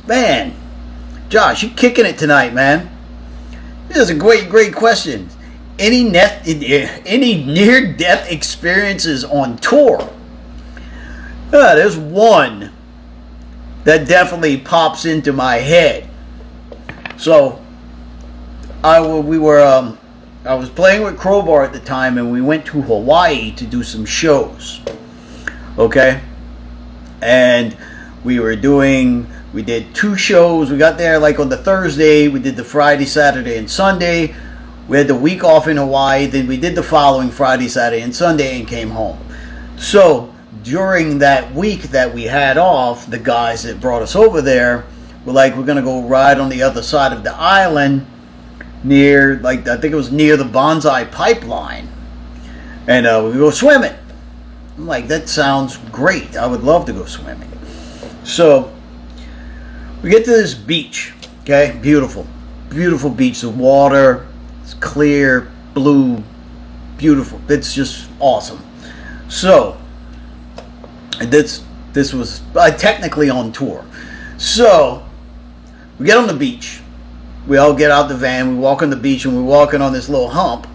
Man, Josh, you kicking it tonight, man. This is a great question. Any near-death experiences on tour? There's one that definitely pops into my head. So, I was playing with Crowbar at the time, and we went to Hawaii to do some shows. Okay, and we did 2 shows. We got there like on the Thursday. We did the Friday, Saturday, and Sunday. We had the week off in Hawaii. Then we did the following Friday, Saturday, and Sunday and came home. So during that week that we had off, the guys that brought us over there were like, we're going to go ride on the other side of the island near, like, I think it was near the Bonsai Pipeline. And we go swimming. I'm like, that sounds great. I would love to go swimming. So we get to this beach. Okay, beautiful beach. The water is clear, blue, beautiful. It's just awesome. So this was technically on tour. So we get on the beach. We all get out the van. We walk on the beach, and we're walking on this little hump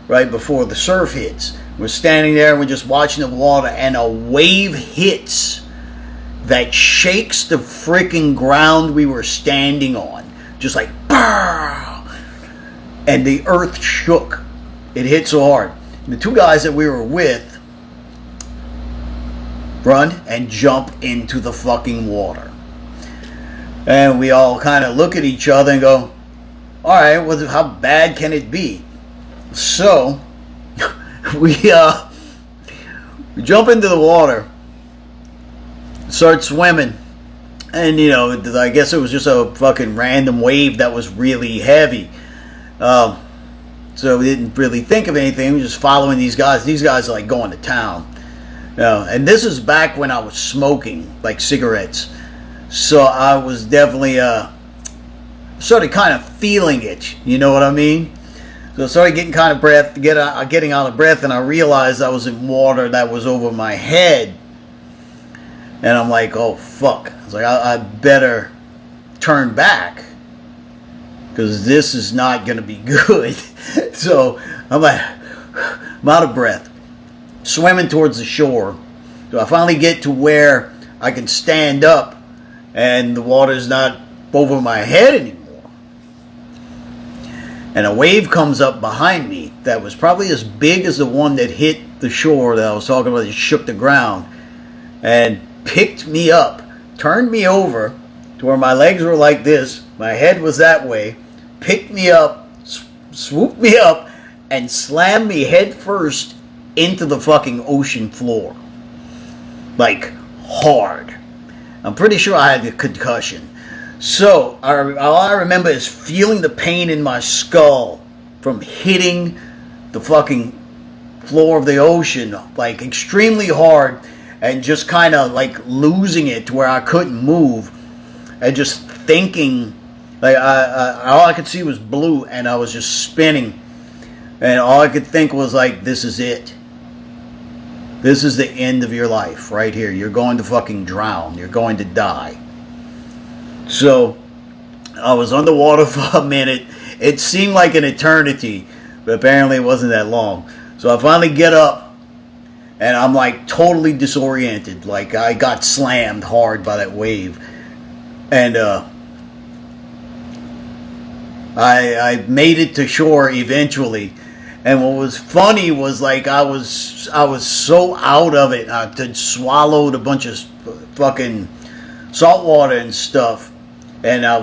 right before the surf hits. We're standing there and we're just watching the water, and a wave hits that shakes the freaking ground we were standing on. Just like, BAH! And the earth shook. It hit so hard. And the 2 guys that we were with run and jump into the fucking water. And we all kind of look at each other and go, alright, well, how bad can it be? So we jump into the water, start swimming, and I guess it was just a fucking random wave that was really heavy. So we didn't really think of anything. We were just following these guys. These guys are like going to town. And this is back when I was smoking like cigarettes. So I was definitely sort of kind of feeling it. You know what I mean? So I started getting kind of getting out of breath, and I realized I was in water that was over my head. And I'm like, oh fuck. I was like, I better turn back, because this is not going to be good. So I'm like, I'm out of breath, swimming towards the shore. So I finally get to where I can stand up, and the water's not over my head anymore. And a wave comes up behind me that was probably as big as the one that hit the shore that I was talking about. It shook the ground and picked me up, turned me over to where my legs were like this, my head was that way, picked me up, swooped me up, and slammed me head first into the fucking ocean floor. Like, hard. I'm pretty sure I had a concussion. So, all I remember is feeling the pain in my skull from hitting the fucking floor of the ocean, like, extremely hard, and just kind of, like, losing it to where I couldn't move, and just thinking, like, all I could see was blue, and I was just spinning, and all I could think was, like, this is it. This is the end of your life, right here. You're going to fucking drown. You're going to die. So, I was underwater for a minute. It seemed like an eternity, but apparently it wasn't that long. So I finally get up, and I'm like totally disoriented. Like I got slammed hard by that wave. And I made it to shore eventually. And what was funny was, like, I was so out of it. I had swallowed a bunch of fucking salt water and stuff. And I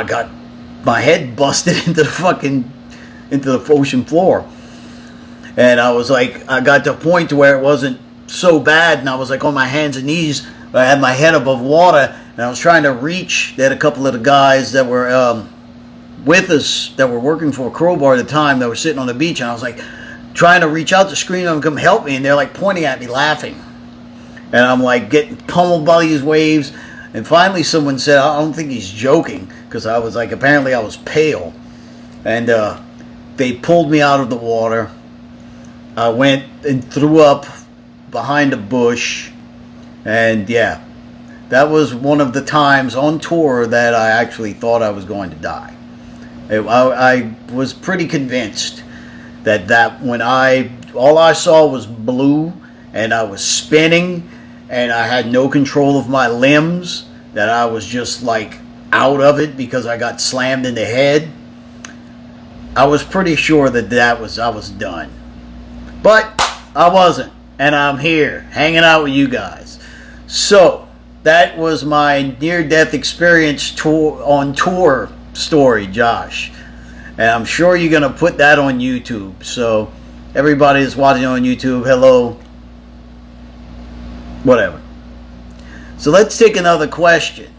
got my head busted into the ocean floor. And I was like, I got to a point to where it wasn't so bad, and I was like on my hands and knees, but I had my head above water, and I was trying to reach. They had a couple of the guys that were with us, that were working for Crowbar at the time, that were sitting on the beach, and I was like trying to reach out to scream at them, come help me, and they're like pointing at me laughing. And I'm like getting pummeled by these waves. And finally someone said, I don't think he's joking, because I was like, apparently I was pale. And they pulled me out of the water. I went and threw up behind a bush. And yeah, That was one of the times on tour that I actually thought I was going to die. I was pretty convinced that when all I saw was blue and I was spinning and I had no control of my limbs, that I was just like out of it because I got slammed in the head. I was pretty sure I was done. But I wasn't, and I'm here hanging out with you guys. So that was my near-death experience on tour story, Josh. And I'm sure you're going to put that on YouTube. So everybody that's watching on YouTube, hello. Whatever. So let's take another question.